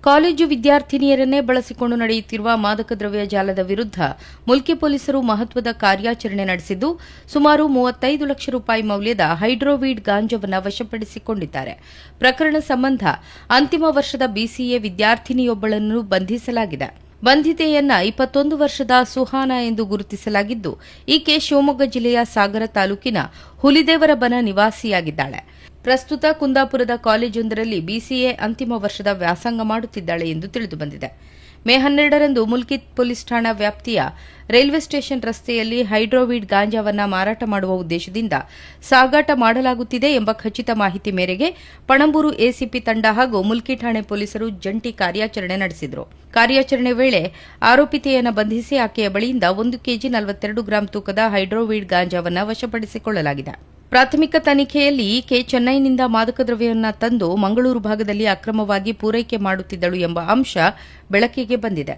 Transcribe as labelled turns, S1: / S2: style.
S1: College ವಿದ್ಯಾರ್ಥಿನಿಯರನ್ನೇ ಬಳಸಿಕೊಂಡು ನಡೆಯುತ್ತಿರುವ ಮಾದಕ ದ್ರವ್ಯ ಜಾಲದ ವಿರುದ್ಧ ಮುಲ್ಕಿ ಪೊಲೀಸರು ಮಹತ್ವದ ಕಾರ್ಯಾಚರಣೆ ನಡೆಸಿದ್ದು ಸುಮಾರು 35 ಲಕ್ಷ ರೂಪಾಯಿ ಮೌಲ್ಯದ ಹೈಡ್ರೋವೀಡ್ ಗಾಂಜಾವನ್ನು ವಶಪಡಿಸಿಕೊಂಡಿದ್ದಾರೆ. ಪ್ರಕರಣ ಸಂಬಂಧ ಅಂತಿಮ ವರ್ಷದ ಬಿಸಿಎ ವಿದ್ಯಾರ್ಥಿನಿಯೊಬ್ಬಳನ್ನು ಬಂಧಿಸಲಾಗಿದೆ. ಬಂಧಿತೆಯನ್ನ 21 ವರ್ಷದ ಸುಹಾನಾ ಎಂದು ಗುರುತಿಸಲಾಗಿದ್ದು, ಈಕೆ ಶಿವಮೊಗ್ಗ ಜಿಲ್ಲೆಯ ಸಾಗರ ತಾಲೂಕಿನ ಹುಲಿದೇವರಬನ ನಿವಾಸಿಯಾಗಿದ್ದಾಳೆ. ಪ್ರಸ್ತುತ ಕುಂದಾಪುರದ ಕಾಲೇಜೊಂದರಲ್ಲಿ ಬಿಸಿಎ ಅಂತಿಮ ವರ್ಷದ ವ್ಯಾಸಂಗ ಮಾಡುತ್ತಿದ್ದಾಳೆ ಎಂದು ತಿಳಿದುಬಂದಿದೆ. ಮೇ 12ರಂದು ಮುಲ್ಕಿ ಪೊಲೀಸ್ ಠಾಣಾ ವ್ಯಾಪ್ತಿಯ ರೈಲ್ವೆ ಸ್ಟೇಷನ್ ರಸ್ತೆಯಲ್ಲಿ ಹೈಡ್ರೋವೀಡ್ ಗಾಂಜಾವನ್ನು ಮಾರಾಟ ಮಾಡುವ ಉದ್ದೇಶದಿಂದ ಸಾಗಾಟ ಮಾಡಲಾಗುತ್ತಿದೆ ಎಂಬ ಖಚಿತ ಮಾಹಿತಿ ಮೇರೆಗೆ ಪಣಂಬೂರು ಎಸಿಪಿ ತಂಡ ಹಾಗೂ ಮುಲ್ಕಿ ಠಾಣೆ ಪೊಲೀಸರು ಜಂಟಿ ಕಾರ್ಯಾಚರಣೆ ನಡೆಸಿದರು. ಕಾರ್ಯಾಚರಣೆ ವೇಳೆ ಆರೋಪಿತೆಯನ್ನು ಬಂಧಿಸಿ ಆಕೆಯ ಬಳಿಯಿಂದ 1 ಕೆಜಿ 42 ಗ್ರಾಂ ತೂಕದ ಹೈಡ್ರೋವೀಡ್ ಗಾಂಜಾವನ್ನು ವಶಪಡಿಸಿಕೊಳ್ಳಲಾಗಿದೆ. ಪ್ರಾಥಮಿಕ ತನಿಖೆಯಲ್ಲಿ ಈಕೆ ಚೆನ್ನೈನಿಂದ ಮಾದಕ ದ್ರವ್ಯವನ್ನು ತಂದು ಮಂಗಳೂರು ಭಾಗದಲ್ಲಿ ಅಕ್ರಮವಾಗಿ ಪೂರೈಕೆ ಮಾಡುತ್ತಿದ್ದಳು ಎಂಬ ಅಂಶ ಬೆಳಕಿಗೆ ಬಂದಿದೆ.